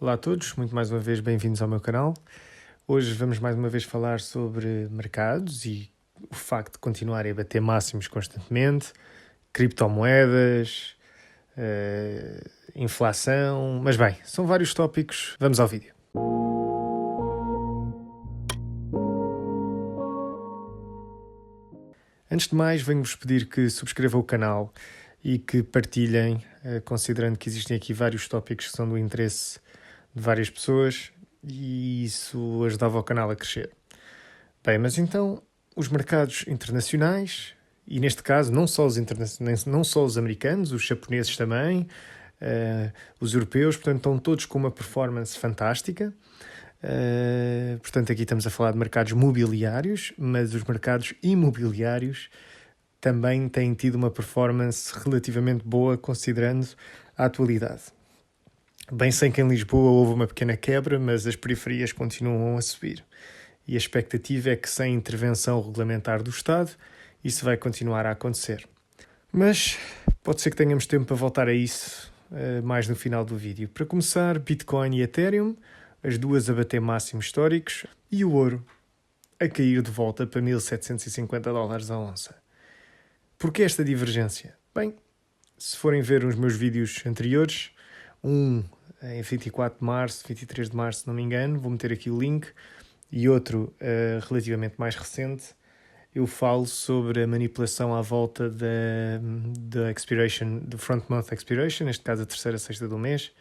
Olá a todos, muito mais uma vez bem-vindos ao meu canal. Hoje vamos mais uma vez falar sobre mercados e o facto de continuarem a bater máximos constantemente, criptomoedas, inflação, mas bem, são vários tópicos, vamos ao vídeo. Antes de mais, venho-vos pedir que subscrevam o canal e que partilhem, considerando que existem aqui vários tópicos que são do interesse de várias pessoas e isso ajudava o canal a crescer. Bem, mas então os mercados internacionais, e neste caso não só os americanos, os japoneses também, os europeus, portanto estão todos com uma performance fantástica. Portanto aqui estamos a falar de mercados mobiliários, mas os mercados imobiliários também têm tido uma performance relativamente boa considerando a atualidade. Bem sei que em Lisboa houve uma pequena quebra, mas as periferias continuam a subir. E a expectativa é que sem intervenção regulamentar do Estado, isso vai continuar a acontecer. Mas pode ser que tenhamos tempo para voltar a isso mais no final do vídeo. Para começar, Bitcoin e Ethereum, as duas a bater máximos históricos, e o ouro a cair de volta para $1.750 a onça. Porquê esta divergência? Bem, se forem ver os meus vídeos anteriores, em 24 de março, 23 de março, se não me engano, vou meter aqui o link, e outro relativamente mais recente, eu falo sobre a manipulação à volta da expiration, do front month expiration, neste caso a terceira sexta do mês,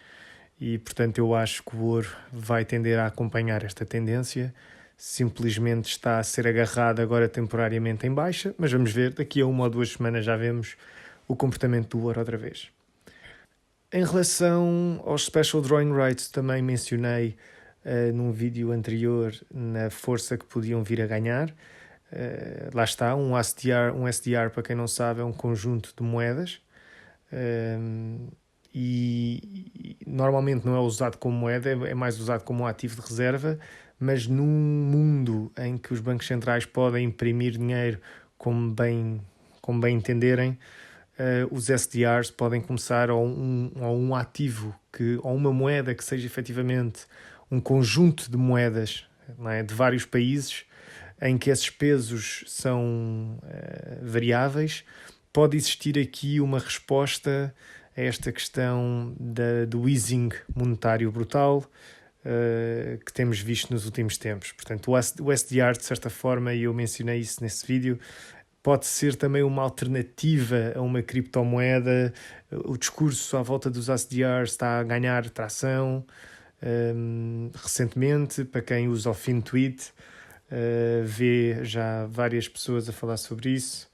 e portanto eu acho que o ouro vai tender a acompanhar esta tendência, simplesmente está a ser agarrado agora temporariamente em baixa, mas vamos ver, daqui a 1 ou 2 semanas já vemos o comportamento do ouro outra vez. Em relação aos Special Drawing Rights, também mencionei num vídeo anterior na força que podiam vir a ganhar. Lá está, um SDR, para quem não sabe, é um conjunto de moedas e normalmente não é usado como moeda, é mais usado como um ativo de reserva, mas num mundo em que os bancos centrais podem imprimir dinheiro como bem entenderem, os SDRs podem começar ou um ativo, ou uma moeda que seja efetivamente um conjunto de moedas, não é, de vários países, em que esses pesos são variáveis. Pode existir aqui uma resposta a esta questão do easing monetário brutal que temos visto nos últimos tempos. Portanto, o SDR, de certa forma, e eu mencionei isso nesse vídeo, pode ser também uma alternativa a uma criptomoeda. O discurso à volta dos SDRs está a ganhar tração recentemente. Para quem usa o FinTwit, vê já várias pessoas a falar sobre isso.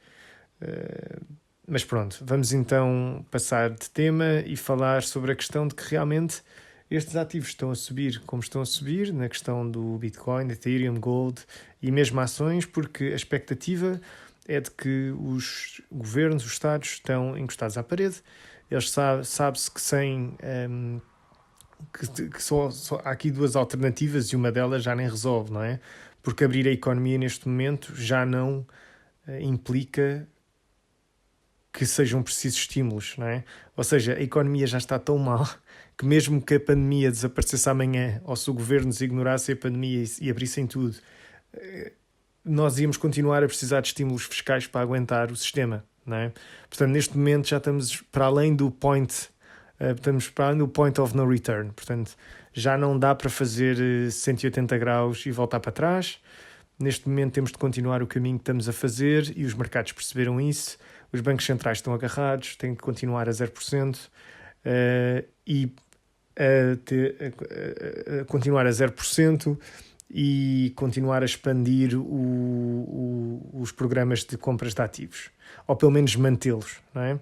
Mas pronto, vamos então passar de tema e falar sobre a questão de que realmente estes ativos estão a subir como estão a subir, na questão do Bitcoin, Ethereum, Gold e mesmo ações, porque a expectativa é de que os governos, os Estados, estão encostados à parede. Eles sabe-se que há aqui duas alternativas e uma delas já nem resolve, não é? Porque abrir a economia neste momento já não implica que sejam precisos estímulos, não é? Ou seja, a economia já está tão mal que mesmo que a pandemia desaparecesse amanhã, ou se o governo nos ignorasse a pandemia e abrissem tudo, nós íamos continuar a precisar de estímulos fiscais para aguentar o sistema, não é? Portanto, neste momento já estamos para além do point of no return. Portanto, já não dá para fazer 180 graus e voltar para trás. Neste momento temos de continuar o caminho que estamos a fazer e os mercados perceberam isso. Os bancos centrais estão agarrados, têm que continuar a 0% e continuar a 0% e continuar a expandir os programas de compras de ativos, ou pelo menos mantê-los, não é?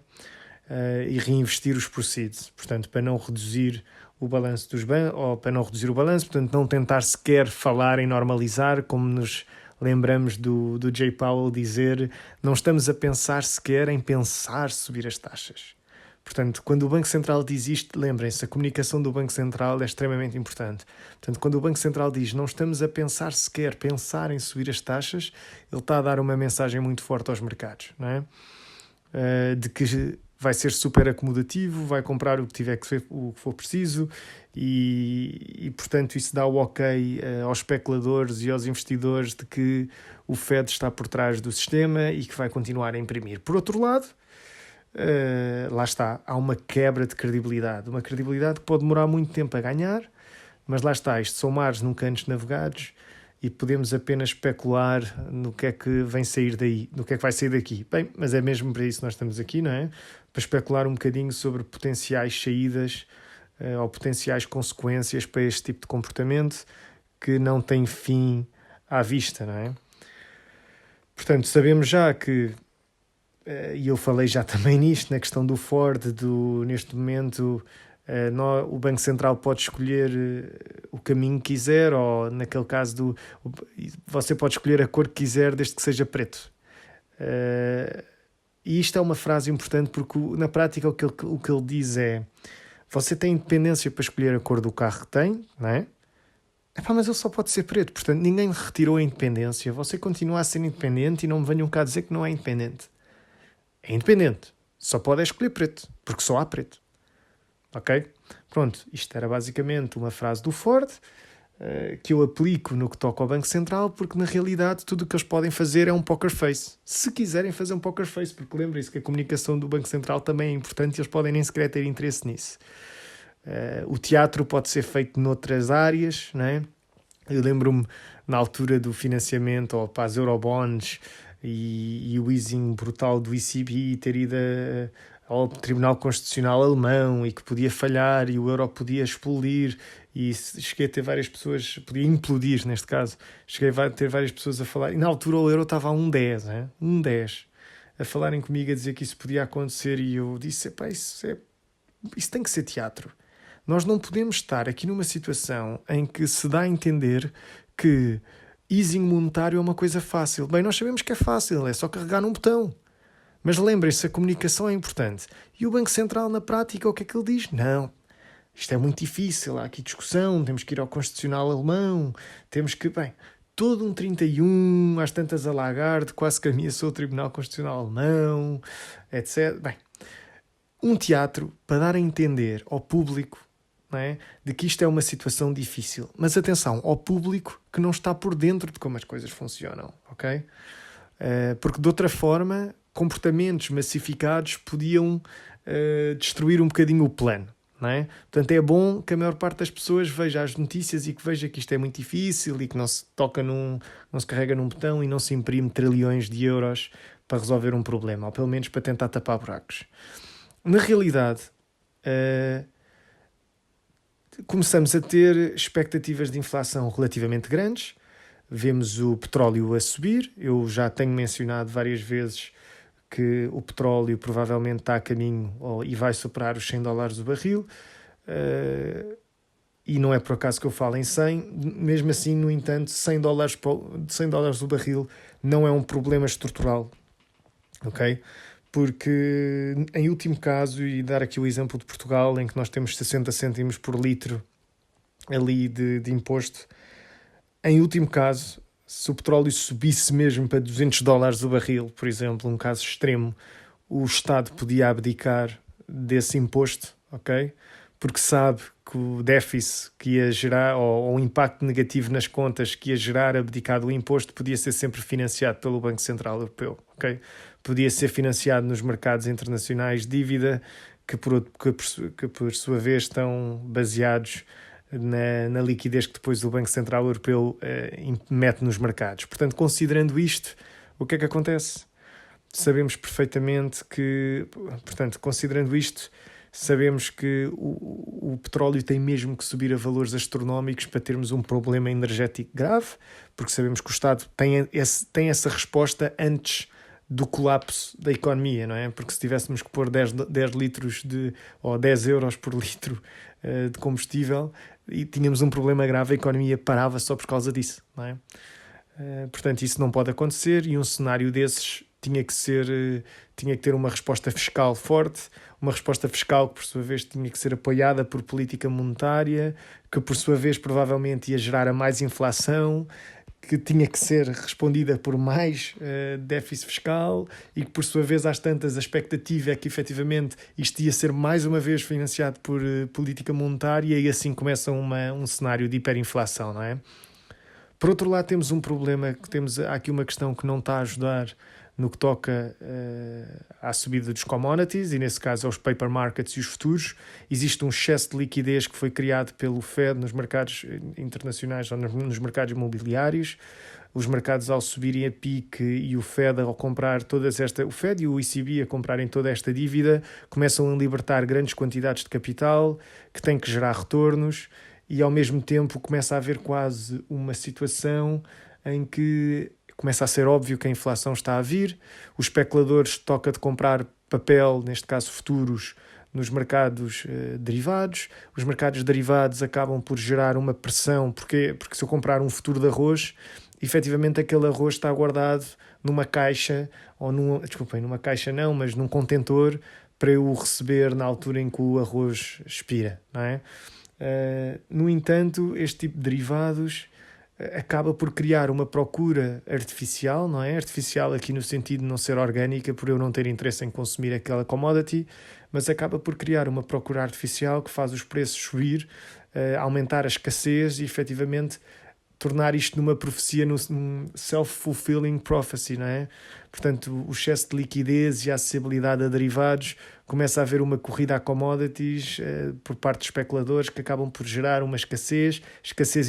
E reinvestir os proceeds, portanto, para não reduzir o balanço dos bancos, ou para não reduzir o balanço, portanto, não tentar sequer falar em normalizar, como nos lembramos do Jay Powell dizer, não estamos a pensar sequer em pensar subir as taxas. Portanto, quando o Banco Central diz isto, lembrem-se, a comunicação do Banco Central é extremamente importante. Portanto, quando o Banco Central diz não estamos a pensar sequer em subir as taxas, ele está a dar uma mensagem muito forte aos mercados, não é? De que vai ser super acomodativo, vai comprar o que tiver o que for preciso e portanto isso dá o ok aos especuladores e aos investidores de que o Fed está por trás do sistema e que vai continuar a imprimir. Por outro lado, lá está, há uma quebra de credibilidade, uma credibilidade que pode demorar muito tempo a ganhar, mas lá está, isto são mares nunca antes navegados e podemos apenas especular no que é que vem sair daí, no que é que vai sair daqui. Bem, mas é mesmo para isso que nós estamos aqui, não é? Para especular um bocadinho sobre potenciais saídas ou potenciais consequências para este tipo de comportamento que não tem fim à vista, não é? Portanto, sabemos já que, e eu falei já também nisto, na questão do Ford, neste momento o Banco Central pode escolher o caminho que quiser, ou naquele caso você pode escolher a cor que quiser desde que seja preto. E isto é uma frase importante porque na prática o que ele diz é: você tem independência para escolher a cor do carro que tem, não é? Mas ele só pode ser preto, portanto ninguém retirou a independência, você continua a ser independente e não me venham cá dizer que não é independente. É independente, só pode escolher preto, porque só há preto. Ok? Pronto, isto era basicamente uma frase do Ford que eu aplico no que toca ao Banco Central, porque na realidade tudo o que eles podem fazer é um poker face. Se quiserem fazer um poker face, porque lembrem-se que a comunicação do Banco Central também é importante e eles podem nem sequer ter interesse nisso. O teatro pode ser feito noutras áreas, não é? Eu lembro-me na altura do financiamento ou para as Eurobonds e o easing brutal do ECB ter ido ao Tribunal Constitucional alemão e que podia falhar e o euro podia explodir e cheguei a ter várias pessoas, podia implodir neste caso, cheguei a ter várias pessoas a falar, e na altura o euro estava a 1,10, né? 1,10, a falarem comigo, a dizer que isso podia acontecer e eu disse, isso tem que ser teatro. Nós não podemos estar aqui numa situação em que se dá a entender que easing monetário é uma coisa fácil. Bem, nós sabemos que é fácil, é só carregar num botão. Mas lembrem-se, a comunicação é importante. E o Banco Central, na prática, o que é que ele diz? Não, isto é muito difícil, há aqui discussão, temos que ir ao Constitucional alemão, temos que... Bem, todo um 31, às tantas a Lagarde, quase que ameaçou o Tribunal Constitucional alemão, etc. Bem, um teatro para dar a entender ao público, não é, de que isto é uma situação difícil. Mas atenção, ao público que não está por dentro de como as coisas funcionam, ok? Porque de outra forma, comportamentos massificados podiam destruir um bocadinho o plano, não é? Portanto, é bom que a maior parte das pessoas veja as notícias e que veja que isto é muito difícil e que não se toca não se carrega num botão e não se imprime trilhões de euros para resolver um problema, ou pelo menos para tentar tapar buracos. Na realidade, começamos a ter expectativas de inflação relativamente grandes, vemos o petróleo a subir, eu já tenho mencionado várias vezes que o petróleo provavelmente está a caminho e vai superar os $100 o barril, e não é por acaso que eu falo em 100, mesmo assim, no entanto, $100 o barril não é um problema estrutural, ok? Porque em último caso, e dar aqui o exemplo de Portugal, em que nós temos 60 cêntimos por litro ali de imposto, em último caso, se o petróleo subisse mesmo para $200 o barril, por exemplo, um caso extremo, o Estado podia abdicar desse imposto, ok? Porque sabe que o déficit que ia gerar, ou o impacto negativo nas contas que ia gerar abdicado o imposto, podia ser sempre financiado pelo Banco Central Europeu, ok? Podia ser financiado nos mercados internacionais, dívida que por sua vez estão baseados na liquidez que depois o Banco Central Europeu mete nos mercados. Portanto, considerando isto, o que é que acontece? Sabemos perfeitamente que, portanto, considerando isto, sabemos que o petróleo tem mesmo que subir a valores astronómicos para termos um problema energético grave, porque sabemos que o Estado tem essa resposta antes do colapso da economia, não é? Porque se tivéssemos que pôr 10 litros ou 10 euros por litro de combustível e tínhamos um problema grave, a economia parava só por causa disso, não é? Portanto, isso não pode acontecer e um cenário desses tinha que ter uma resposta fiscal forte, uma resposta fiscal que por sua vez tinha que ser apoiada por política monetária, que por sua vez provavelmente ia gerar a mais inflação, que tinha que ser respondida por mais déficit fiscal e que, por sua vez, às tantas, a expectativa é que, efetivamente, isto ia ser mais uma vez financiado por política monetária e assim começa um cenário de hiperinflação, não é? Por outro lado, temos um problema, há aqui uma questão que não está a ajudar no que toca à subida dos commodities, e nesse caso aos paper markets e os futuros. Existe um excesso de liquidez que foi criado pelo Fed nos mercados internacionais ou nos mercados imobiliários. Os mercados, ao subirem a pique e o Fed ao comprar o Fed e o ECB a comprarem toda esta dívida, começam a libertar grandes quantidades de capital que têm que gerar retornos, e ao mesmo tempo começa a haver quase uma situação em que começa a ser óbvio que a inflação está a vir. Os especuladores toca de comprar papel, neste caso futuros, nos mercados derivados. Os mercados derivados acabam por gerar uma pressão, porque se eu comprar um futuro de arroz, efetivamente aquele arroz está guardado numa caixa, numa caixa não, mas num contentor, para eu o receber na altura em que o arroz expira, não é? No entanto, este tipo de derivados acaba por criar uma procura artificial, não é? Artificial aqui no sentido de não ser orgânica, por eu não ter interesse em consumir aquela commodity, mas acaba por criar uma procura artificial que faz os preços subir, aumentar a escassez e efetivamente tornar isto numa profecia, num self-fulfilling prophecy, não é? Portanto, o excesso de liquidez e a acessibilidade a derivados, começa a haver uma corrida a commodities por parte de especuladores que acabam por gerar uma escassez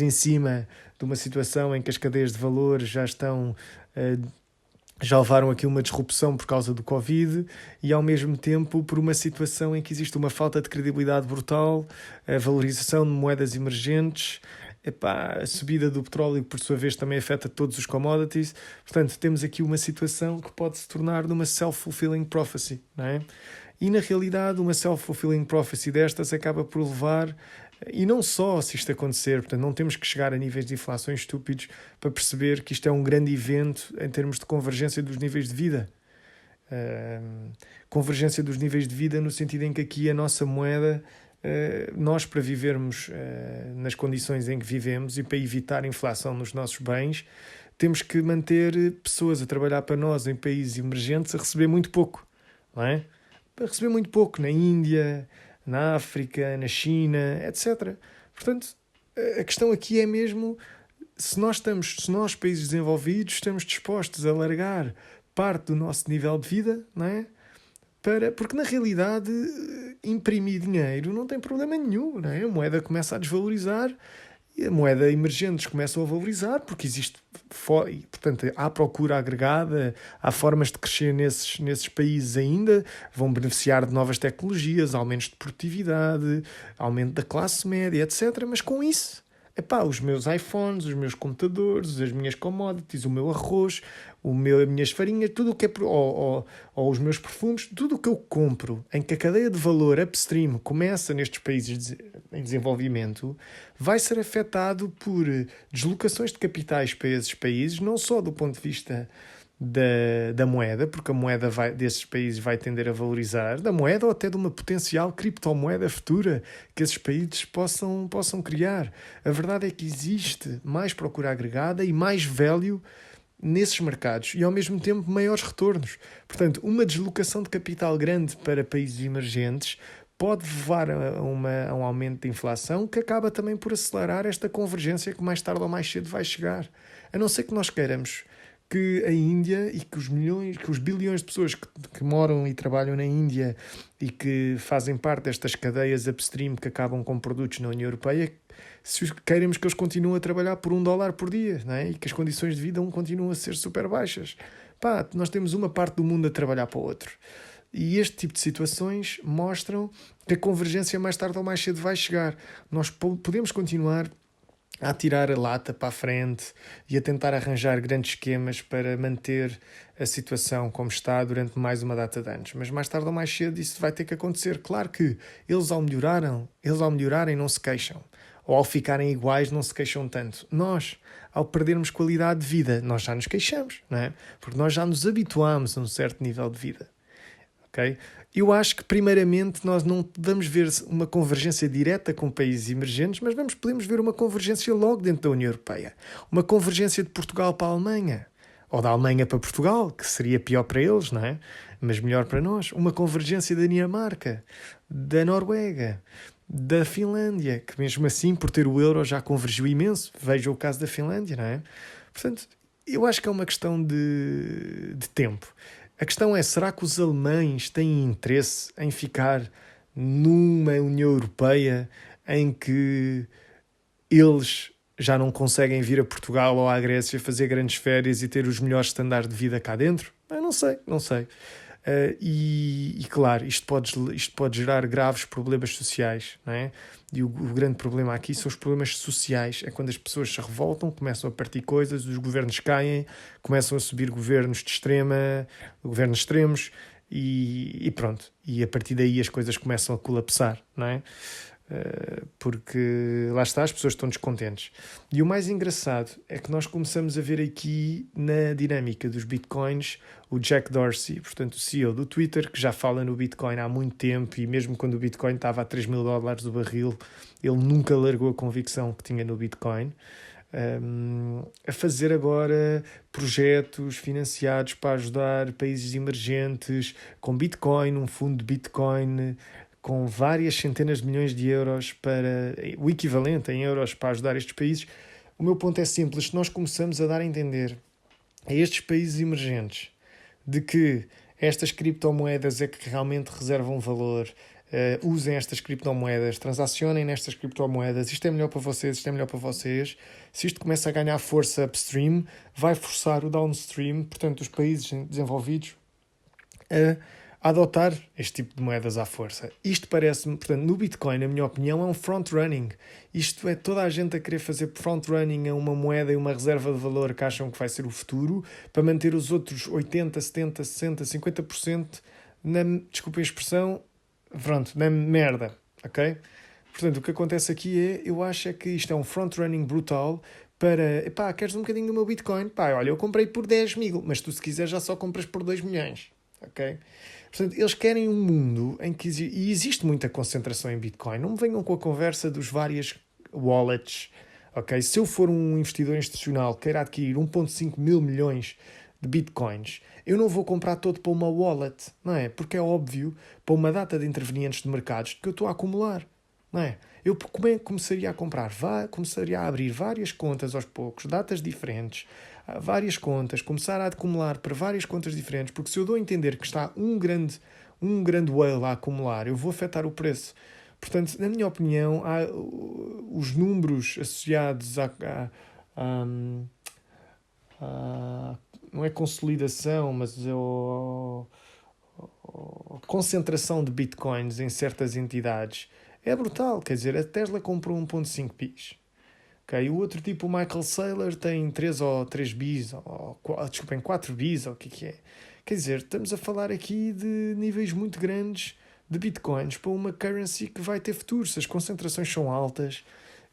em cima de uma situação em que as cadeias de valor já levaram aqui uma disrupção por causa do Covid, e ao mesmo tempo por uma situação em que existe uma falta de credibilidade brutal, a valorização de moedas emergentes, a subida do petróleo, que por sua vez também afeta todos os commodities. Portanto, temos aqui uma situação que pode se tornar numa self-fulfilling prophecy, não é? E na realidade uma self-fulfilling prophecy destas acaba por levar, e não só se isto acontecer, portanto não temos que chegar a níveis de inflação estúpidos para perceber que isto é um grande evento em termos de convergência dos níveis de vida. Convergência dos níveis de vida no sentido em que aqui a nossa moeda, nós, para vivermos nas condições em que vivemos e para evitar a inflação nos nossos bens, temos que manter pessoas a trabalhar para nós em países emergentes a receber muito pouco, não é? A receber muito pouco na Índia, na África, na China, etc. Portanto, a questão aqui é mesmo se nós, países desenvolvidos, estamos dispostos a largar parte do nosso nível de vida, não é? Porque na realidade imprimir dinheiro não tem problema nenhum, não é? A moeda começa a desvalorizar e a moeda emergentes começam a valorizar porque existe, portanto, há procura agregada, há formas de crescer nesses países ainda, vão beneficiar de novas tecnologias, aumentos de produtividade, aumento da classe média, etc. Mas com isso, os meus iPhones, os meus computadores, as minhas commodities, o meu arroz, as minhas farinhas, tudo o que é, ou os meus perfumes, tudo o que eu compro, em que a cadeia de valor upstream começa nestes países em desenvolvimento, vai ser afetado por deslocações de capitais para esses países, não só do ponto de vista da moeda, porque a moeda desses países vai tender a valorizar, da moeda ou até de uma potencial criptomoeda futura que esses países possam criar. A verdade é que existe mais procura agregada e mais value nesses mercados e ao mesmo tempo maiores retornos. Portanto, uma deslocação de capital grande para países emergentes pode levar a um aumento de inflação que acaba também por acelerar esta convergência que mais tarde ou mais cedo vai chegar. A não ser que nós queiramos que a Índia e que os bilhões de pessoas que moram e trabalham na Índia e que fazem parte destas cadeias upstream que acabam com produtos na União Europeia, se queremos que eles continuem a trabalhar por $1 por dia, não é? E que as condições de vida continuam a ser super baixas. Nós temos uma parte do mundo a trabalhar para o outro. E este tipo de situações mostram que a convergência mais tarde ou mais cedo vai chegar. Nós podemos continuar a tirar a lata para a frente e a tentar arranjar grandes esquemas para manter a situação como está durante mais uma data de anos. Mas mais tarde ou mais cedo isso vai ter que acontecer. Claro que eles ao melhorarem não se queixam. Ou ao ficarem iguais não se queixam tanto. Nós, ao perdermos qualidade de vida, nós já nos queixamos, não é? Porque nós já nos habituámos a um certo nível de vida. ok? Eu acho que, primeiramente, nós não vamos ver uma convergência direta com países emergentes, mas podemos ver uma convergência logo dentro da União Europeia. Uma convergência de Portugal para a Alemanha, ou da Alemanha para Portugal, que seria pior para eles, não é? Mas melhor para nós. Uma convergência da Dinamarca, da Noruega, da Finlândia, que mesmo assim, por ter o euro, já convergiu imenso. Veja o caso da Finlândia, não é? Portanto, eu acho que é uma questão de tempo. A questão é, será que os alemães têm interesse em ficar numa União Europeia em que eles já não conseguem vir a Portugal ou à Grécia fazer grandes férias e ter os melhores estándares de vida cá dentro? Eu não sei. Claro, isto pode gerar graves problemas sociais, não é? E o grande problema aqui são os problemas sociais. É quando as pessoas se revoltam, começam a partir coisas, os governos caem, começam a subir governos governos extremos e pronto. E a partir daí as coisas começam a colapsar, não é? Porque lá está, as pessoas estão descontentes. E o mais engraçado é que nós começamos a ver aqui na dinâmica dos bitcoins o Jack Dorsey, portanto o CEO do Twitter, que já fala no Bitcoin há muito tempo, e mesmo quando o Bitcoin estava a $3.000 o barril, ele nunca largou a convicção que tinha no Bitcoin, a fazer agora projetos financiados para ajudar países emergentes com Bitcoin, um fundo de Bitcoin com várias centenas de milhões de euros, para o equivalente em euros, para ajudar estes países. O meu ponto é simples: se nós começamos a dar a entender a estes países emergentes de que estas criptomoedas é que realmente reservam valor, usem estas criptomoedas, transacionem nestas criptomoedas, isto é melhor para vocês, isto é melhor para vocês, se isto começa a ganhar força upstream, vai forçar o downstream, portanto os países desenvolvidos, a adotar este tipo de moedas à força. Isto parece-me, portanto, no Bitcoin, na minha opinião, é um front-running. Isto é toda a gente a querer fazer front-running a uma moeda e uma reserva de valor que acham que vai ser o futuro, para manter os outros 80%, 70%, 60%, 50% desculpem a expressão, pronto, na merda, ok? Portanto, o que acontece aqui eu acho que isto é um front-running brutal para, queres um bocadinho do meu Bitcoin? Olha, eu comprei por 10.000, mas tu se quiser já só compras por 2 milhões, ok? Portanto, eles querem um mundo em que e existe muita concentração em Bitcoin. Não me venham com a conversa dos várias wallets, ok? Se eu for um investidor institucional que queira adquirir 1,5 mil milhões de Bitcoins, eu não vou comprar todo para uma wallet, não é? Porque é óbvio, para uma data de intervenientes de mercados, que eu estou a acumular, não é? Eu começaria a comprar, começaria a abrir várias contas aos poucos, datas diferentes, várias contas, começar a acumular para várias contas diferentes, porque se eu dou a entender que está um grande whale a acumular, eu vou afetar o preço. Portanto, na minha opinião, os números associados não é consolidação, mas a concentração de bitcoins em certas entidades é brutal. Quer dizer, a Tesla comprou 1,5 bis. Okay? O outro tipo, o Michael Saylor, tem 3 bis, 4 bis, ou o que é. Quer dizer, estamos a falar aqui de níveis muito grandes de bitcoins para uma currency que vai ter futuro. Se as concentrações são altas,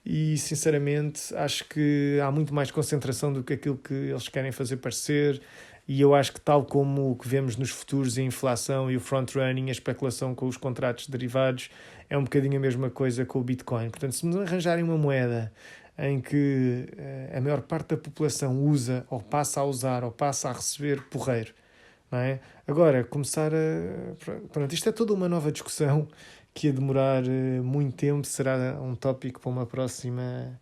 e sinceramente acho que há muito mais concentração do que aquilo que eles querem fazer parecer, e eu acho que, tal como o que vemos nos futuros, a inflação e o front-running, a especulação com os contratos derivados, é um bocadinho a mesma coisa com o Bitcoin. Portanto, se me arranjarem uma moeda em que a maior parte da população usa, ou passa a usar, ou passa a receber, porreiro, não é? Agora, Pronto, isto é toda uma nova discussão que ia demorar muito tempo. Será um tópico para uma próxima...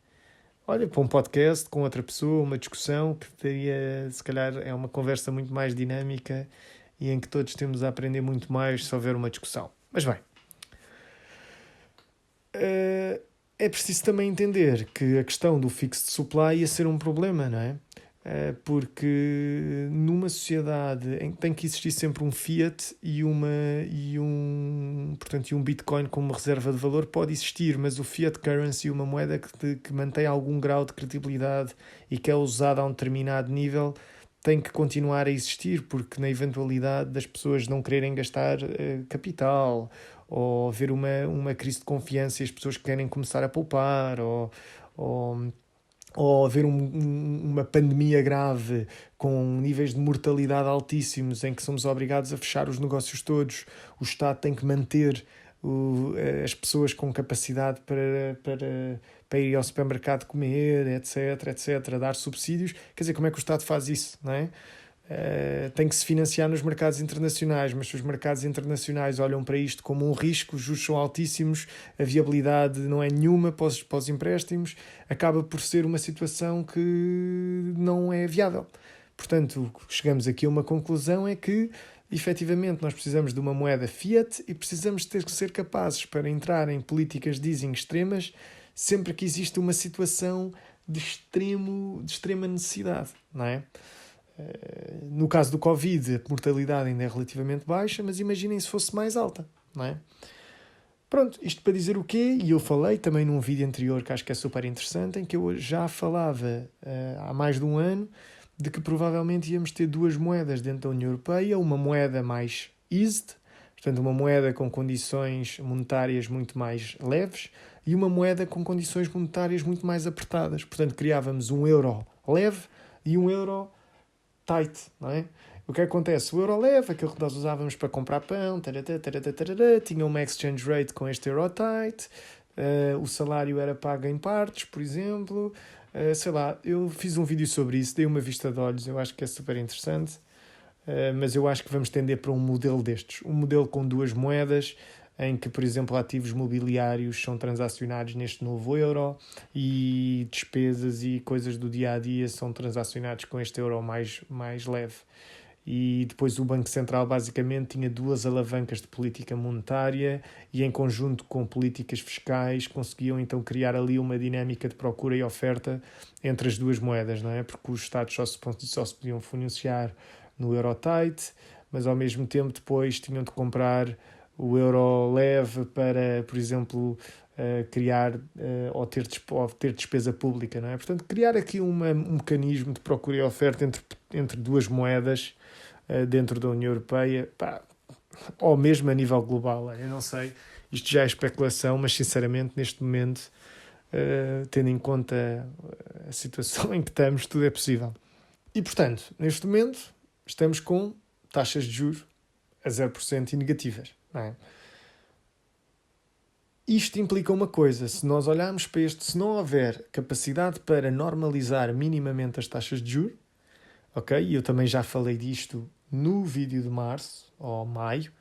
para um podcast com outra pessoa, uma discussão que teria, se calhar, é uma conversa muito mais dinâmica e em que todos temos a aprender muito mais se houver uma discussão. Mas bem, é preciso também entender que a questão do fixed supply ia ser um problema, não é? Porque numa sociedade em que tem que existir sempre um fiat e um Bitcoin como reserva de valor, pode existir, mas o fiat currency, uma moeda que mantém algum grau de credibilidade e que é usada a um determinado nível, tem que continuar a existir, porque na eventualidade das pessoas não quererem gastar capital, ou haver uma crise de confiança e as pessoas querem começar a poupar, ou ou haver uma pandemia grave com níveis de mortalidade altíssimos em que somos obrigados a fechar os negócios todos, o Estado tem que manter as pessoas com capacidade para ir ao supermercado comer, etc., dar subsídios. Quer dizer, como é que o Estado faz isso, não é? Tem que se financiar nos mercados internacionais, mas se os mercados internacionais olham para isto como um risco, os juros são altíssimos, a viabilidade não é nenhuma para os empréstimos, acaba por ser uma situação que não é viável. Portanto, chegamos aqui a uma conclusão, é que efetivamente nós precisamos de uma moeda fiat e precisamos ter que ser capazes para entrar em políticas de easing extremas sempre que existe uma situação de extrema necessidade, não é? No caso do Covid, a mortalidade ainda é relativamente baixa, mas imaginem se fosse mais alta, não é? Pronto, isto para dizer o quê? E eu falei também num vídeo anterior que acho que é super interessante, em que eu já falava há mais de um ano de que provavelmente íamos ter duas moedas dentro da União Europeia, uma moeda mais eased, portanto uma moeda com condições monetárias muito mais leves, e uma moeda com condições monetárias muito mais apertadas. Portanto, criávamos um euro leve e um euro tight, não é? O que acontece? O euro leve, aquilo que nós usávamos para comprar pão, tinha uma exchange rate com este euro tight, o salário era pago em partes, por exemplo, sei lá, eu fiz um vídeo sobre isso, dei uma vista de olhos, eu acho que é super interessante, mas eu acho que vamos tender para um modelo destes, um modelo com duas moedas, em que, por exemplo, ativos mobiliários são transacionados neste novo euro e despesas e coisas do dia-a-dia são transacionados com este euro mais leve. E depois o Banco Central basicamente tinha duas alavancas de política monetária e em conjunto com políticas fiscais conseguiam então criar ali uma dinâmica de procura e oferta entre as duas moedas, não é? Porque os Estados só se podiam financiar no euro tight, mas ao mesmo tempo depois tinham de comprar o euro leve para, por exemplo, criar ou ter despesa pública, não é? Portanto, criar aqui um mecanismo de procura e oferta entre duas moedas dentro da União Europeia, ou mesmo a nível global, eu não sei, isto já é especulação, mas sinceramente neste momento, tendo em conta a situação em que estamos, tudo é possível. E portanto, neste momento, estamos com taxas de juros a 0% e negativas, não é? Isto implica uma coisa, se nós olharmos para isto, se não houver capacidade para normalizar minimamente as taxas de juros, ok? E eu também já falei disto no vídeo de março ou maio,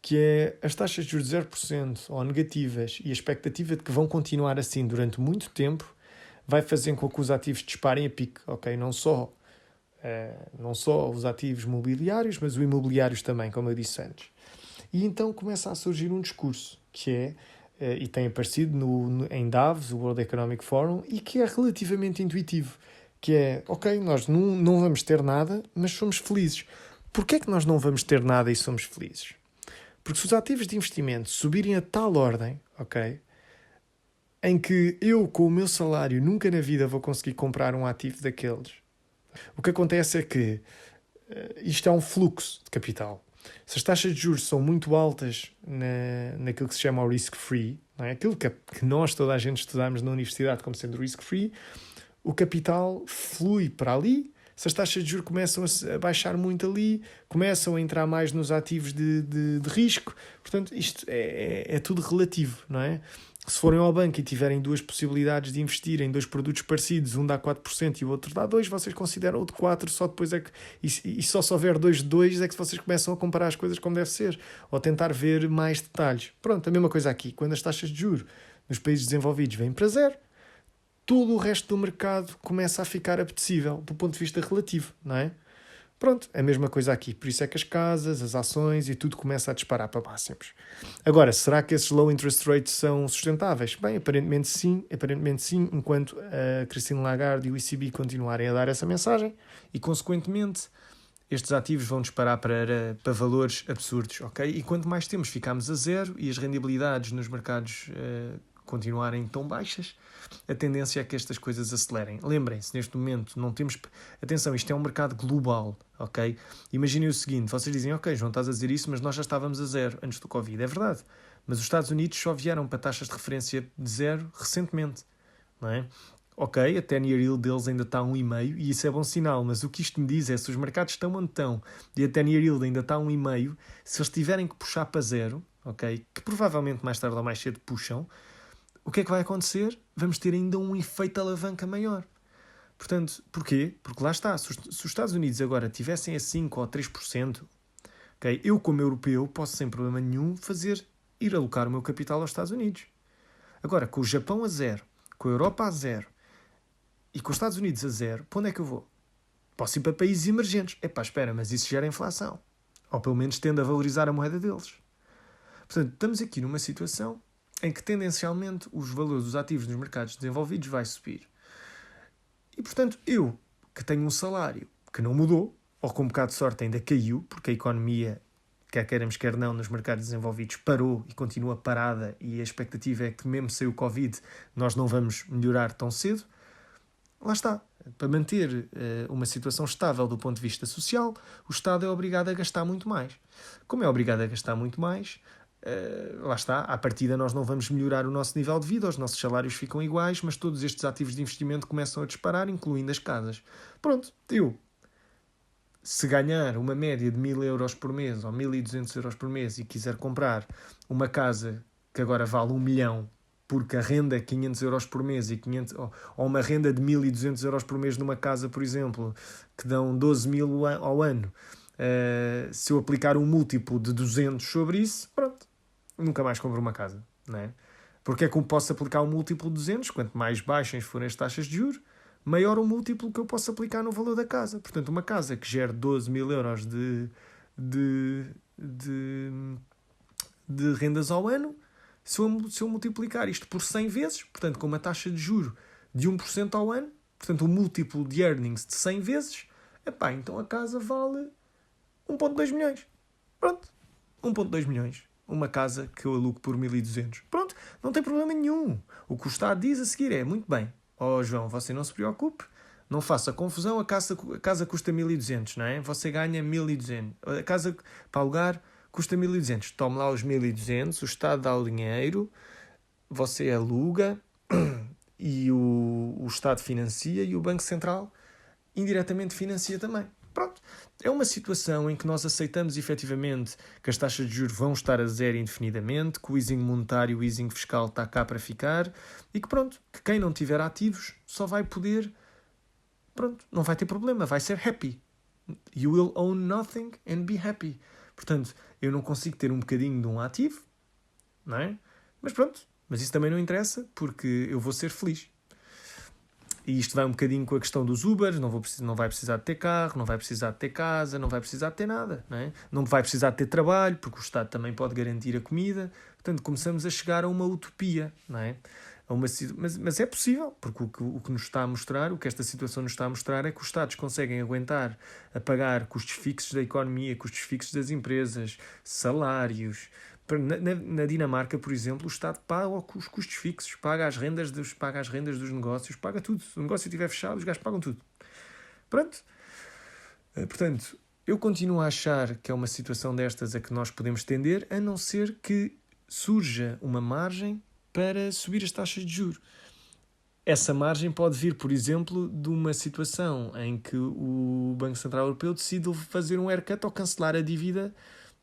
que é as taxas de juros de 0% ou negativas e a expectativa de que vão continuar assim durante muito tempo vai fazer com que os ativos disparem a pique, ok? Não só os ativos mobiliários, mas os imobiliários também, como eu disse antes. E então começa a surgir um discurso que é, e tem aparecido em Davos, o World Economic Forum, e que é relativamente intuitivo, que é, ok, nós não vamos ter nada, mas somos felizes. Porquê é que nós não vamos ter nada e somos felizes? Porque se os ativos de investimento subirem a tal ordem, ok, em que eu, com o meu salário, nunca na vida vou conseguir comprar um ativo daqueles, o que acontece é que isto é um fluxo de capital. Se as taxas de juros são muito altas naquilo que se chama o risk-free, não é? Aquilo que nós, toda a gente, estudamos na universidade como sendo risk-free, o capital flui para ali. Se as taxas de juros começam a baixar muito ali, começam a entrar mais nos ativos de risco. Portanto, isto é tudo relativo, não é? Se forem ao banco e tiverem duas possibilidades de investir em dois produtos parecidos, um dá 4% e o outro dá 2%, vocês consideram o de 4%, só depois é que... E só se houver 2 de 2 é que vocês começam a comparar as coisas como deve ser, ou tentar ver mais detalhes. Pronto, a mesma coisa aqui. Quando as taxas de juros nos países desenvolvidos vêm para zero, todo o resto do mercado começa a ficar apetecível do ponto de vista relativo, não é? Pronto, é a mesma coisa aqui. Por isso é que as casas, as ações e tudo começa a disparar para máximos. Agora, será que esses low interest rates são sustentáveis? Bem, aparentemente sim, enquanto a Christine Lagarde e o ECB continuarem a dar essa mensagem e, consequentemente, estes ativos vão disparar para valores absurdos, ok? E quanto mais temos, ficamos a zero e as rendibilidades nos mercados continuarem tão baixas, a tendência é que estas coisas acelerem. Lembrem-se, neste momento não temos... Atenção, isto é um mercado global, ok? Imaginem o seguinte, vocês dizem, ok, João, estás a dizer isso, mas nós já estávamos a zero antes do Covid. É verdade, mas os Estados Unidos só vieram para taxas de referência de zero recentemente, não é? ok, a 10-year yield deles ainda está a 1,5 e isso é bom sinal, mas o que isto me diz é se os mercados estão onde estão e a 10-year yield ainda está a 1,5, se eles tiverem que puxar para zero, ok, que provavelmente mais tarde ou mais cedo puxam, o que é que vai acontecer? Vamos ter ainda um efeito alavanca maior. Portanto, porquê? Porque lá está, se os Estados Unidos agora tivessem a 5 ou 3%, okay, eu como europeu posso sem problema nenhum ir alocar o meu capital aos Estados Unidos. Agora, com o Japão a zero, com a Europa a zero e com os Estados Unidos a zero, para onde é que eu vou? Posso ir para países emergentes. Epá, espera, mas isso gera inflação. Ou pelo menos tende a valorizar a moeda deles. Portanto, estamos aqui numa situação em que tendencialmente os valores dos ativos nos mercados desenvolvidos vai subir. E portanto, eu, que tenho um salário que não mudou, ou com um bocado de sorte ainda caiu, porque a economia, quer queiramos quer não, nos mercados desenvolvidos parou e continua parada e a expectativa é que mesmo sem o Covid nós não vamos melhorar tão cedo, lá está. Para manter uma situação estável do ponto de vista social, o Estado é obrigado a gastar muito mais. Como é obrigado a gastar muito mais, lá está, à partida nós não vamos melhorar o nosso nível de vida, os nossos salários ficam iguais, mas todos estes ativos de investimento começam a disparar, incluindo as casas. Pronto, se ganhar uma média de 1.000 euros por mês ou 1.200 euros por mês e quiser comprar uma casa que agora vale 1 milhão, porque a renda é 500 euros por mês ou uma renda de 1.200 euros por mês numa casa, por exemplo, que dão 12 mil ao ano, se eu aplicar um múltiplo de 200 sobre isso, pronto, nunca mais compro uma casa, não é? Porque é que eu posso aplicar um múltiplo de 200? Quanto mais baixas forem as taxas de juros, maior o múltiplo que eu posso aplicar no valor da casa. Portanto, uma casa que gera 12 mil euros de rendas ao ano, se eu multiplicar isto por 100 vezes, portanto, com uma taxa de juro de 1% ao ano, portanto, um múltiplo de earnings de 100 vezes, epá, então a casa vale 1,2 milhões. Pronto, 1,2 milhões. Uma casa que eu alugo por 1.200. Pronto, não tem problema nenhum. O que o Estado diz a seguir é, muito bem, João, você não se preocupe, não faça confusão, a casa custa 1.200, não é? Você ganha 1.200. A casa para alugar custa 1.200. Tome lá os 1.200, o Estado dá o dinheiro, você aluga e o Estado financia e o Banco Central indiretamente financia também. Pronto, é uma situação em que nós aceitamos efetivamente que as taxas de juros vão estar a zero indefinidamente, que o easing monetário e o easing fiscal está cá para ficar e que pronto, que quem não tiver ativos só vai poder, pronto, não vai ter problema, vai ser happy. You will own nothing and be happy. Portanto, eu não consigo ter um bocadinho de um ativo, não é? Mas pronto, mas isso também não interessa porque eu vou ser feliz. E isto vai um bocadinho com a questão dos Ubers, não vai precisar de ter carro, não vai precisar de ter casa, não vai precisar de ter nada, não é? Não vai precisar de ter trabalho, porque o Estado também pode garantir a comida. Portanto, começamos a chegar a uma utopia, não é? Mas é possível, porque o que nos está a mostrar, o que esta situação nos está a mostrar é que os Estados conseguem aguentar a pagar custos fixos da economia, custos fixos das empresas, salários. Na Dinamarca, por exemplo, o Estado paga os custos fixos, paga as rendas dos negócios, paga tudo. Se o negócio estiver fechado, os gajos pagam tudo. Pronto. Portanto, eu continuo a achar que é uma situação destas a que nós podemos tender, a não ser que surja uma margem para subir as taxas de juros. Essa margem pode vir, por exemplo, de uma situação em que o Banco Central Europeu decide fazer um haircut ou cancelar a dívida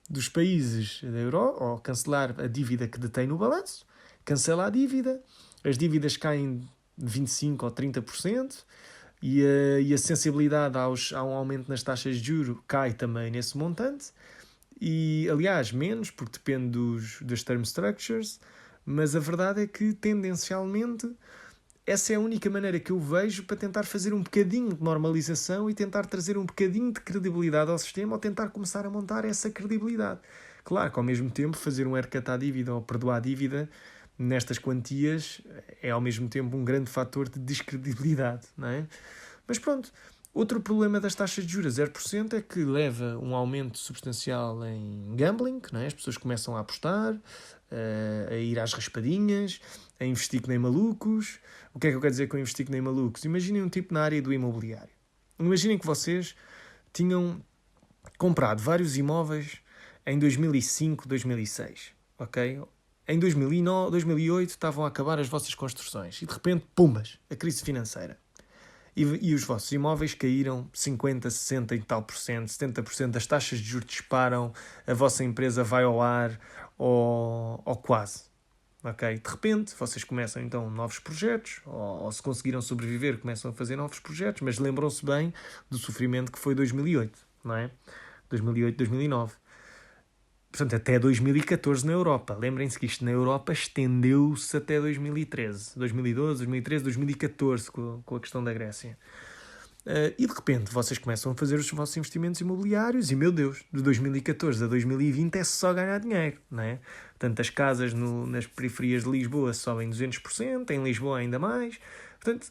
dos países da Euro, ou cancelar a dívida que detém no balanço, cancela a dívida, as dívidas caem de 25% ou 30%, e a sensibilidade a um aumento nas taxas de juros cai também nesse montante, e aliás menos, porque depende das term structures, mas a verdade é que tendencialmente essa é a única maneira que eu vejo para tentar fazer um bocadinho de normalização e tentar trazer um bocadinho de credibilidade ao sistema ou tentar começar a montar essa credibilidade. Claro que ao mesmo tempo fazer um haircut à dívida ou perdoar a dívida nestas quantias é ao mesmo tempo um grande fator de descredibilidade, não é? Mas pronto, outro problema das taxas de juros a 0% é que leva um aumento substancial em gambling, não é? As pessoas começam a apostar, a ir às raspadinhas, a investir que nem malucos. O que é que eu quero dizer com investir que nem malucos? Imaginem um tipo na área do imobiliário. Imaginem que vocês tinham comprado vários imóveis em 2005, 2006, ok? em 2009, 2008 estavam a acabar as vossas construções e de repente, pumbas, a crise financeira. E os vossos imóveis caíram 50%, 60% e tal por cento, 70%, as taxas de juros disparam, a vossa empresa vai ao ar ou quase. Okay? De repente, vocês começam então novos projetos, ou se conseguiram sobreviver, começam a fazer novos projetos, mas lembram-se bem do sofrimento que foi 2008, não é? 2008, 2009. Portanto, até 2014 na Europa. Lembrem-se que isto na Europa estendeu-se até 2013, 2012, 2013, 2014, com a questão da Grécia. E de repente vocês começam a fazer os vossos investimentos imobiliários e, meu Deus, de 2014 a 2020 é só ganhar dinheiro, não é? Portanto, as casas nas periferias de Lisboa sobem 200%, em Lisboa ainda mais. Portanto,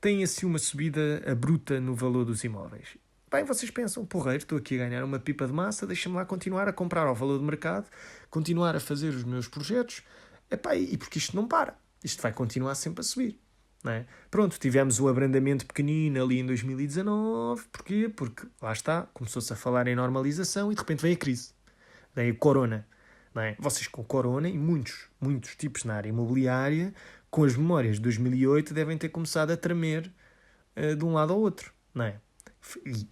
tem assim uma subida abrupta no valor dos imóveis. Bem, vocês pensam, porreiro, estou aqui a ganhar uma pipa de massa, deixa-me lá continuar a comprar ao valor do mercado, continuar a fazer os meus projetos, e porque isto não para, isto vai continuar sempre a subir. Não é? Pronto, tivemos o abrandamento pequenino ali em 2019, porquê? Porque, lá está, começou-se a falar em normalização e de repente veio a crise, veio a corona. Não é? Vocês com corona e muitos tipos na área imobiliária, com as memórias de 2008, devem ter começado a tremer de um lado ao outro, não é?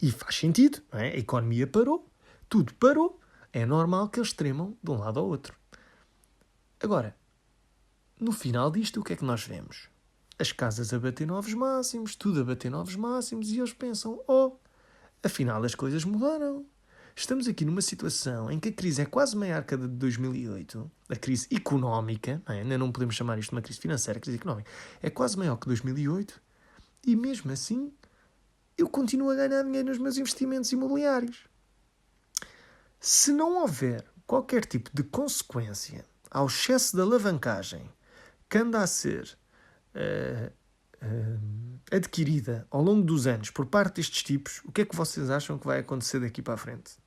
E faz sentido, não é? A economia parou, tudo parou, é normal que eles tremam de um lado ao outro. Agora, no final disto, o que é que nós vemos? As casas a bater novos máximos, tudo a bater novos máximos, e eles pensam, afinal as coisas mudaram. Estamos aqui numa situação em que a crise é quase maior que a de 2008, a crise económica, não é? Ainda não podemos chamar isto de uma crise financeira, a crise económica, é quase maior que 2008, e mesmo assim eu continuo a ganhar dinheiro nos meus investimentos imobiliários. Se não houver qualquer tipo de consequência ao excesso de alavancagem que anda a ser adquirida ao longo dos anos por parte destes tipos, o que é que vocês acham que vai acontecer daqui para a frente?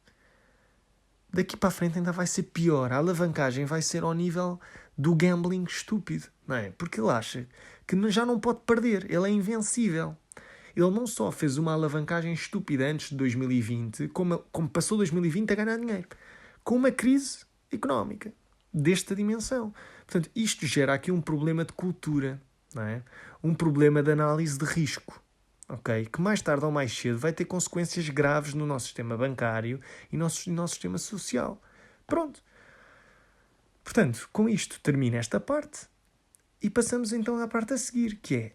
Daqui para a frente ainda vai ser pior. A alavancagem vai ser ao nível do gambling estúpido, não é? Porque ele acha que já não pode perder, ele é invencível. Ele não só fez uma alavancagem estúpida antes de 2020, como passou 2020 a ganhar dinheiro, com uma crise económica desta dimensão. Portanto, isto gera aqui um problema de cultura, não é? Um problema de análise de risco, okay? Que mais tarde ou mais cedo vai ter consequências graves no nosso sistema bancário e no nosso sistema social. Pronto. Portanto, com isto termina esta parte e passamos então à parte a seguir, que é,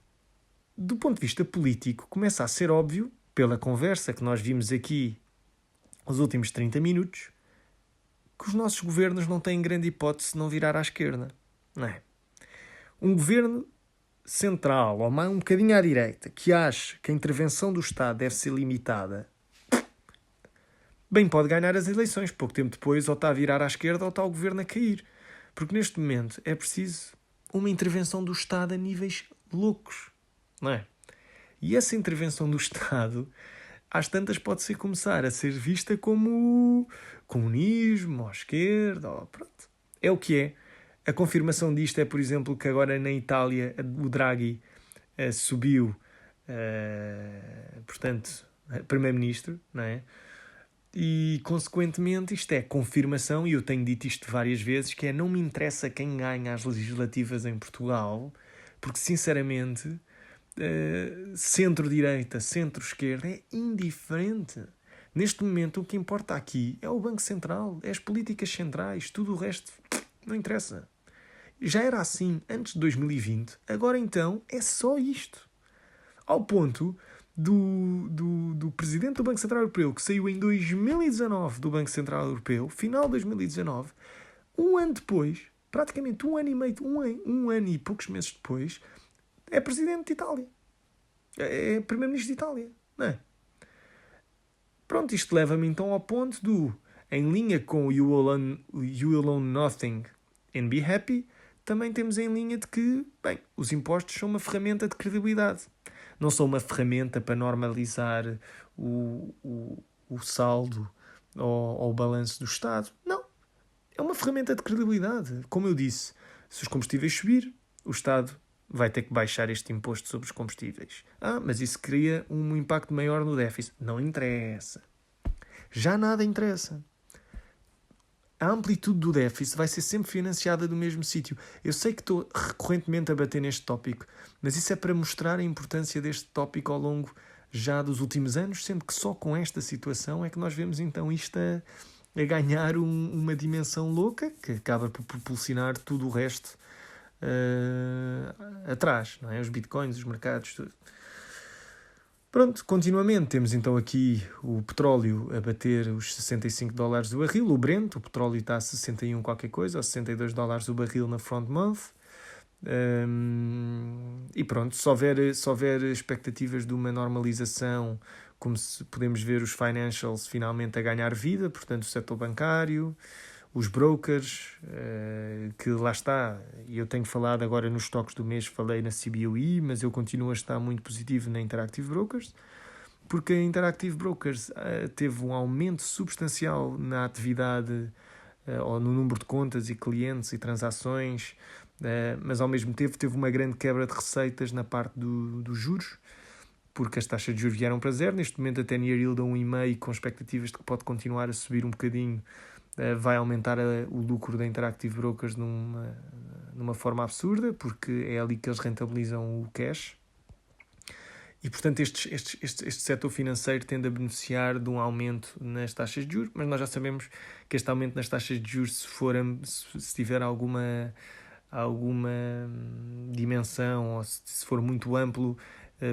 do ponto de vista político, começa a ser óbvio, pela conversa que nós vimos aqui os últimos 30 minutos, que os nossos governos não têm grande hipótese de não virar à esquerda. Não é? Um governo central, ou mais um bocadinho à direita, que acha que a intervenção do Estado deve ser limitada, bem pode ganhar as eleições. Pouco tempo depois, ou está a virar à esquerda ou está o governo a cair. Porque neste momento é preciso uma intervenção do Estado a níveis loucos. Não é? E essa intervenção do Estado, às tantas, pode começar a ser vista como comunismo, ou esquerda, ou pronto. É o que é. A confirmação disto é, por exemplo, que agora na Itália o Draghi subiu, portanto, primeiro-ministro, não é? E, consequentemente, isto é confirmação, e eu tenho dito isto várias vezes, que é, não me interessa quem ganha as legislativas em Portugal, porque, sinceramente, centro-direita, centro-esquerda, é indiferente. Neste momento, o que importa aqui é o Banco Central, é as políticas centrais, tudo o resto não interessa. Já era assim antes de 2020, agora então é só isto. Ao ponto do presidente do Banco Central Europeu, que saiu em 2019 do Banco Central Europeu, final de 2019, um ano depois, praticamente um ano e meio, um ano e poucos meses depois, é presidente de Itália. É primeiro-ministro de Itália. Não é? Pronto, isto leva-me então ao ponto do, em linha com You Will Own Nothing and Be Happy, também temos em linha de que, bem, os impostos são uma ferramenta de credibilidade. Não são uma ferramenta para normalizar o saldo ou o balanço do Estado. Não. É uma ferramenta de credibilidade. Como eu disse, se os combustíveis subir, o Estado vai ter que baixar este imposto sobre os combustíveis. Mas isso cria um impacto maior no déficit. Não interessa. Já nada interessa. a amplitude do déficit vai ser sempre financiada do mesmo sítio. Eu sei que estou recorrentemente a bater neste tópico, mas isso é para mostrar a importância deste tópico ao longo já dos últimos anos, sendo que só com esta situação é que nós vemos então isto a ganhar uma dimensão louca que acaba por propulsionar tudo o resto atrás, não é? Os bitcoins, os mercados, tudo. Pronto, continuamente temos então aqui o petróleo a bater os $65 o barril, o Brent, o petróleo está a 61 qualquer coisa, ou $62 o barril na front month. E pronto, se houver expectativas de uma normalização, como se podemos ver os financials finalmente a ganhar vida, portanto o setor bancário, os brokers, que lá está, e eu tenho falado agora nos toques do mês, falei na CBOE, mas eu continuo a estar muito positivo na Interactive Brokers, porque a Interactive Brokers teve um aumento substancial na atividade ou no número de contas e clientes e transações, mas ao mesmo tempo teve uma grande quebra de receitas na parte dos juros, porque as taxas de juros vieram para zero. Neste momento a 10-year yield a 1,5, com expectativas de que pode continuar a subir um bocadinho, vai aumentar o lucro da Interactive Brokers numa forma absurda, porque é ali que eles rentabilizam o cash. E, portanto, este setor financeiro tende a beneficiar de um aumento nas taxas de juros, mas nós já sabemos que este aumento nas taxas de juros, se tiver alguma dimensão, ou se for muito amplo,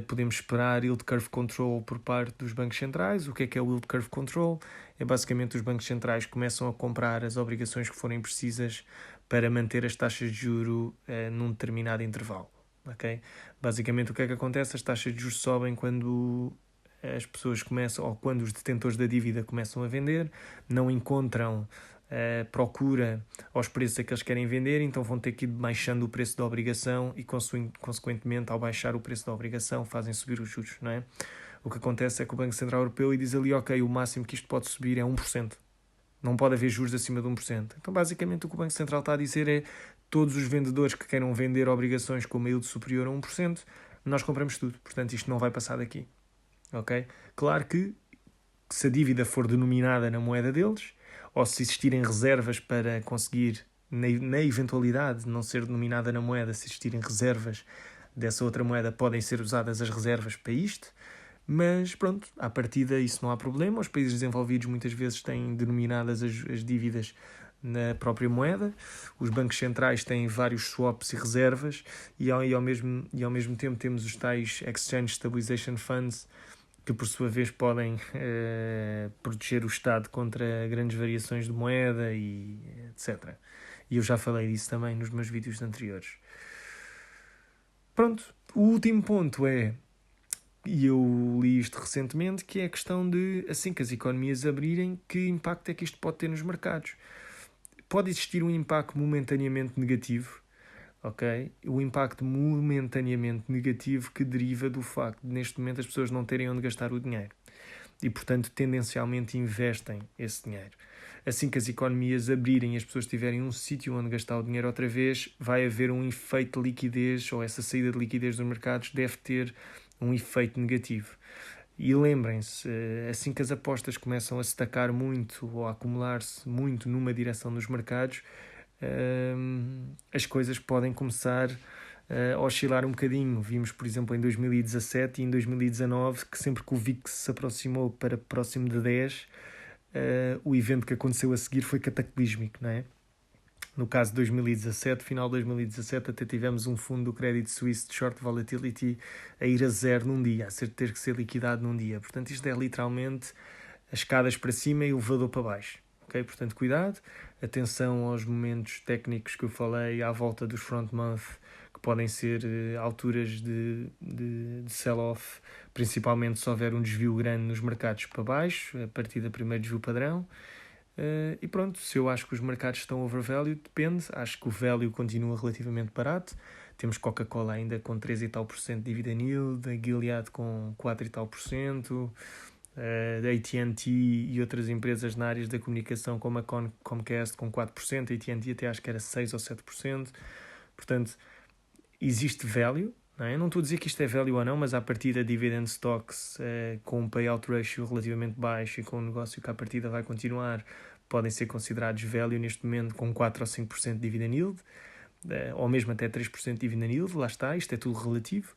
podemos esperar yield curve control por parte dos bancos centrais. O que é o yield curve control? É basicamente os bancos centrais começam a comprar as obrigações que forem precisas para manter as taxas de juro num determinado intervalo. Okay? Basicamente o que é que acontece? As taxas de juros sobem quando as pessoas começam, ou quando os detentores da dívida começam a vender, não encontram procura aos preços a que eles querem vender, então vão ter que ir baixando o preço da obrigação e, consequentemente, ao baixar o preço da obrigação, fazem subir os juros, não é? O que acontece é que o Banco Central Europeu diz ali, ok, o máximo que isto pode subir é 1%. Não pode haver juros acima de 1%. Então, basicamente, o que o Banco Central está a dizer é todos os vendedores que queiram vender obrigações com uma yield superior a 1%, nós compramos tudo. Portanto, isto não vai passar daqui. Ok? Claro que se a dívida for denominada na moeda deles, ou se existirem reservas para conseguir, na eventualidade de não ser denominada na moeda, se existirem reservas dessa outra moeda, podem ser usadas as reservas para isto. Mas pronto, à partida isso não há problema. Os países desenvolvidos muitas vezes têm denominadas as dívidas na própria moeda. Os bancos centrais têm vários swaps e reservas e ao mesmo tempo temos os tais Exchange Stabilization Funds, que por sua vez podem proteger o Estado contra grandes variações de moeda e etc. E eu já falei disso também nos meus vídeos anteriores. Pronto, o último ponto e eu li isto recentemente, que é a questão de, assim que as economias abrirem, que impacto é que isto pode ter nos mercados. Pode existir um impacto momentaneamente negativo, ok? O impacto momentaneamente negativo que deriva do facto de, neste momento, as pessoas não terem onde gastar o dinheiro. E, portanto, tendencialmente investem esse dinheiro. Assim que as economias abrirem e as pessoas tiverem um sítio onde gastar o dinheiro outra vez, vai haver um efeito de liquidez, ou essa saída de liquidez dos mercados deve ter um efeito negativo. E lembrem-se, assim que as apostas começam a se tacar muito ou a acumular-se muito numa direção dos mercados, as coisas podem começar a oscilar um bocadinho. Vimos, por exemplo, em 2017 e em 2019, que sempre que o VIX se aproximou para próximo de 10, o evento que aconteceu a seguir foi cataclísmico, não é? No caso de 2017, final de 2017, até tivemos um fundo do Credit Suisse de short volatility a ir a zero num dia, a ter que ser liquidado num dia. Portanto, isto é literalmente as escadas para cima e o elevador para baixo. Okay? Portanto, cuidado, atenção aos momentos técnicos que eu falei à volta dos front month, que podem ser alturas de sell-off, principalmente se houver um desvio grande nos mercados para baixo, a partir do primeiro desvio padrão. E pronto, se eu acho que os mercados estão overvalued, depende. Acho que o value continua relativamente barato. Temos Coca-Cola ainda com 3 e tal por cento de dividend yield, a Gilead com 4 e tal por cento, da AT&T e outras empresas na área da comunicação como a Comcast com 4%, a AT&T até acho que era 6 ou 7%. Portanto, existe value. Não é? Eu não estou a dizer que isto é value ou não, mas à partida dividend stocks com um payout ratio relativamente baixo e com um negócio que à partida vai continuar, podem ser considerados value neste momento com 4 ou 5% de dividend yield, ou mesmo até 3% de dividend yield, lá está, isto é tudo relativo.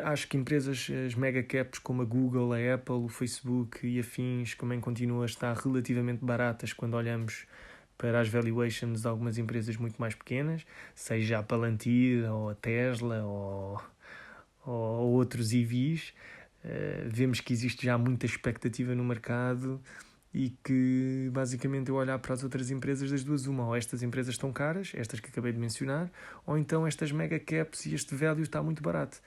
Acho que empresas, as mega caps como a Google, a Apple, o Facebook e afins, também continuam a estar relativamente baratas quando olhamos para as valuations de algumas empresas muito mais pequenas, seja a Palantir, ou a Tesla, ou outros EVs. Vemos que existe já muita expectativa no mercado e que basicamente eu olhar para as outras empresas das duas, uma, ou estas empresas estão caras, estas que acabei de mencionar, ou então estas mega caps e este value está muito barato.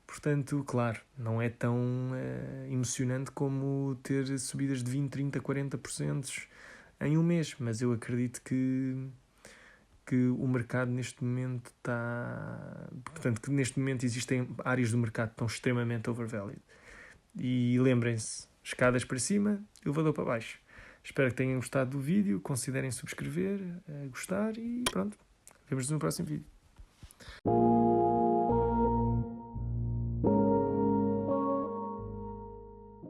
Portanto, claro, não é tão emocionante como ter subidas de 20, 30, 40% em um mês, mas eu acredito que o mercado neste momento está... Portanto, que neste momento existem áreas do mercado que estão extremamente overvalued. E lembrem-se, escadas para cima, elevador para baixo. Espero que tenham gostado do vídeo, considerem subscrever, gostar e pronto. Vemos no próximo vídeo.